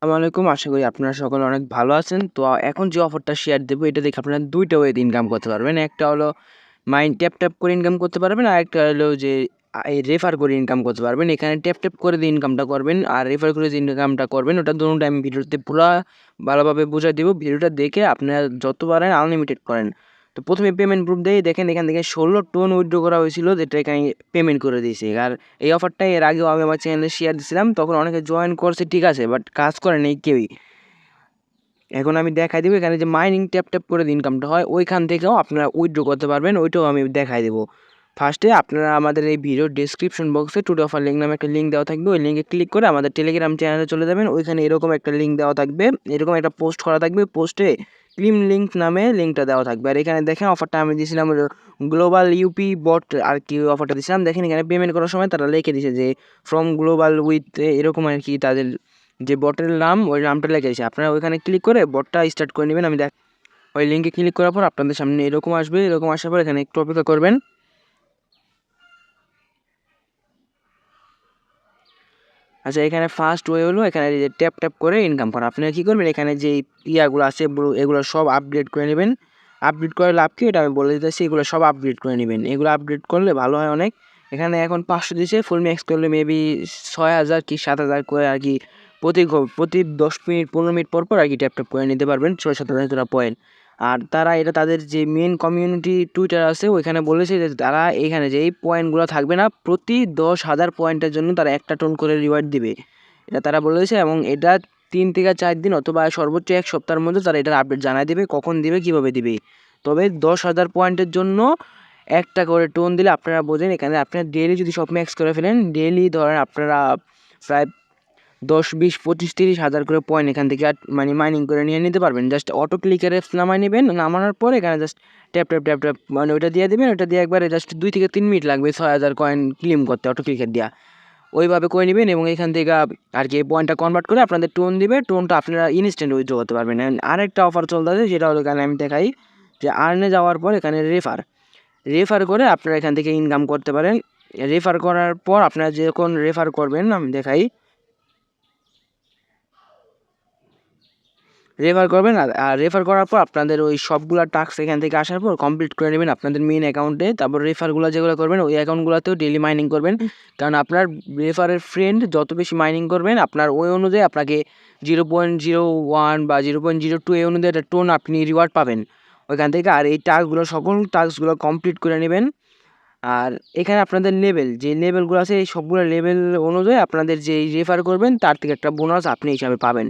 আসসালামু আলাইকুম। আশা করি আপনারা সকলে অনেক ভালো আছেন। তো এখন যে অফারটা শেয়ার দেবো এটা দেখে আপনারা ২ টা ওয়েতে ইনকাম করতে পারবেন। একটা হলো ট্যাপ করে ইনকাম করতে পারবেন। আরেকটা হলো যে এই রেফার করে ইনকাম করতে পারবেন। এখানে ট্যাপ করে দিয়ে ইনকামটা করবেন আর রেফার করে যে ইনকামটা করবেন ওটা দোনোটা আমি ভিডিওতে পুরা ভালোভাবে বুঝাই দিব। ভিডিওটা দেখে আপনারা যত পারেন আনলিমিটেড করেন। তো ১ম এ পেমেন্ট প্রুফ দেই দেখেন এখান থেকে ১৬ টন উইথড্র করা হয়েছিল যেটা এখানে পেমেন্ট করে দিয়েছি। আর এই অফারটা এর আগেও আমি আমার চ্যানেলে শেয়ার দিছিলাম। তখন অনেকে জয়েন করছে ঠিক আছে বাট কাজ করে নাই কেউই। এখন আমি দেখাই দিব এখানে যে মাইনিং ট্যাপ করে যে ইনকামটা হয় ওইখান থেকেও আপনারা উইথড্র করতে পারবেন ওইটাও আমি দেখাই দেবো। ফার্স্টে আপনারা আমাদের এই ভিডিওর ডেসক্রিপশন বক্সে টুডে অফার লিঙ্ক নামে একটা লিঙ্ক দেওয়া থাকবে। ওই লিঙ্কে ক্লিক করে আমাদের টেলিগ্রাম চ্যানেলে চলে যাবেন। ওইখানে এরকম একটা লিঙ্ক দেওয়া থাকবে। এরকম একটা পোস্ট করা থাকবে। পোস্টে ক্লিম লিঙ্ক নামে লিঙ্কটা দেওয়া থাকবে। আর এখানে দেখেন অফারটা আমি দিয়েছিলাম গ্লোবাল ইউপি বট আর কি অফারটা দিয়েছিলাম। দেখেন এখানে পেমেন্ট করার সময় তারা লিখে দিয়েছে যে ফ্রম গ্লোবাল উইথ এরকম আর কি তাদের যে বটের নাম ওই নামটা লেখা দিয়েছে। আপনারা ওইখানে ক্লিক করে বটটা স্টার্ট করে নেবেন। ওই লিঙ্কে ক্লিক করার পর আপনাদের সামনে এরকম আসবে। এরকম আসার পর এখানে একটু অপেক্ষা করবেন। আচ্ছা এখানে ফার্স্ট ওয়ে হলো এখানে যে ট্যাপ করে ইনকাম করা। আপনারা কী করবেন এখানে যে ইয়াগুলো আছে এগুলো সব আপডেট করে নেবেন। আপডেট করে লাভ কি এটা আমি বলে দিতেছি। এগুলো সব আপডেট করে নেবেন। এগুলো আপডেট করলে ভালো হয় অনেক। এখানে এখন ৫০০ দিছে ফুল ম্যাক্স করলে মেবি ৬,০০০ কি ৭,০০০ করে আর কি প্রতি ১০ মিনিট ১৫ মিনিট পর আর কি ট্যাপ করে নিতে পারবেন ৬-৭,০০০ পয়েন্ট। আর তারা এটা তাদের যে মেন কমিউনিটি টুইটার আছে ওইখানে বলেছে যে তারা এখানে যে এই পয়েন্টগুলো থাকবে না প্রতি ১০,০০০ পয়েন্টের জন্য তারা ১টা টোন করে রিওয়ার্ড দিবে। এটা তারা বলেছে এবং এটা ৩ থেকে ৪ দিন অথবা সর্বোচ্চ ১ সপ্তাহের মধ্যে তারা এটার আপডেট জানায় দিবে কখন দিবে কীভাবে দিবে। তবে ১০,০০০ পয়েন্টের জন্য ১টা করে টোন দিলে আপনারা বোঝেন এখানে আপনারা ডেইলি যদি সব ম্যাক্স করে ফেলেন ডেইলি ধরেন আপনারা প্রায় ১০, ২০, ২৫, ৩০,০০০ করে পয়েন্ট এখান থেকে মাইনিং করে নিয়ে নিতে পারবেন। জাস্ট অটো ক্লিকের অ্যাপস নামায় নেবেন। নামানোর পর এখানে জাস্ট ট্যাপ মানে ওইটা দিয়ে দিবেন। ওইটা দিয়ে একবারে জাস্ট ২ থেকে ৩ মিনিট লাগবে ৬,০০০ কয়েন ক্লেম করতে অটো ক্লিকের দিয়া। ওইভাবে করে নিবেন এবং এখান থেকে আর কি পয়েন্টটা কনভার্ট করে আপনাদের টোন দিবে। টোনটা আপনারা ইনস্ট্যান্ট উইথড্র করতে পারবেন। আরেকটা অফার চলতেছে সেটা হলো এখানে আমি দেখাই যে আর্নে যাওয়ার পর এখানে রেফার করে আপনারা এখান থেকে ইনকাম করতে পারেন। রেফার করার পর আপনারা যখন রেফার করবেন আমি দেখাই রেফার করবেন আর রেফার করার পর আপনাদের ওই সবগুলা টাস্ক এখান থেকে আসার পর কমপ্লিট করে নেবেন আপনাদের মেইন অ্যাকাউন্টে। তারপর রেফারগুলো যেগুলো করবেন ওই অ্যাকাউন্টগুলোতেও ডেইলি মাইনিং করবেন। কারণ আপনার রেফারের ফ্রেন্ড যত বেশি মাইনিং করবেন আপনার ওই অনুযায়ী আপনাকে 0.01 বা 0.02 এই অনুযায়ী একটা টোন আপনি রিওয়ার্ড পাবেন ওইখান থেকে। আর এই সকল টাস্কগুলো কমপ্লিট করে নেবেন। আর এখানে আপনাদের যে লেভেলগুলো আছে এই সবগুলো লেভেল অনুযায়ী আপনাদের যেই রেফার করবেন তার থেকে একটা বোনাস আপনি হিসাবে পাবেন।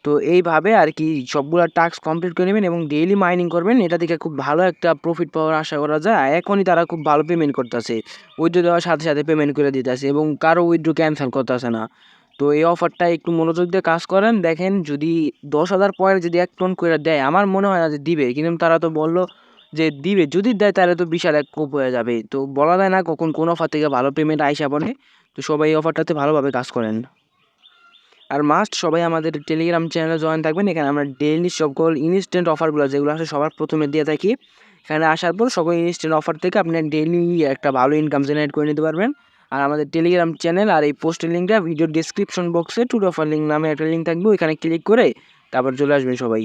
তো এইভাবে আর কি সবগুলা টাস্ক কমপ্লিট করে নেবেন এবং ডেইলি মাইনিং করবেন। এটা থেকে খুব ভালো একটা প্রফিট পাওয়ার আশা করা যায়। এখনই তারা খুব ভালো পেমেন্ট করতেছে। উইথড্র দেওয়ার সাথে পেমেন্ট করে দিতেছে এবং কারো উইথড্র ক্যানসেল করতেছে না। তো এই অফারটা একটু মনোযোগ দিয়ে কাজ করেন। দেখেন যদি ১০,০০০ পয়েন্ট যদি ১ টোন করে দেয় আমার মনে হয় না যে দিবে। কিন্তু তারা তো বলল যে দিবে। যদি দেয় তাহলে তো বিশাল এক কোপ হয়ে যাবে। তো বলা যায় না কখন কোন অফার থেকে ভালো পেমেন্ট আইসা পড়ে। তো সবাই এই অফারটাতে ভালোভাবে কাজ করেন। আর মাস্ট সবাই আমাদের টেলিগ্রাম চ্যানেলে জয়েন থাকবেন। এখানে আমরা ডেইলি সকল ইনস্ট্যান্ট অফারগুলো যেগুলো আসে সবার প্রথমে দিয়ে থাকি। এখানে আসার পর সকল ইনস্ট্যান্ট অফার থেকে আপনি ডেইলি একটা ভালো ইনকাম জেনারেট করে নিতে পারবেন। আর আমাদের টেলিগ্রাম চ্যানেল আর এই পোস্টের লিঙ্কটা ভিডিও ডেসক্রিপশন বক্সে টুডে অফার লিঙ্ক নামে একটা লিঙ্ক থাকবে ওইখানে ক্লিক করে তারপর চলে আসবেন সবাই।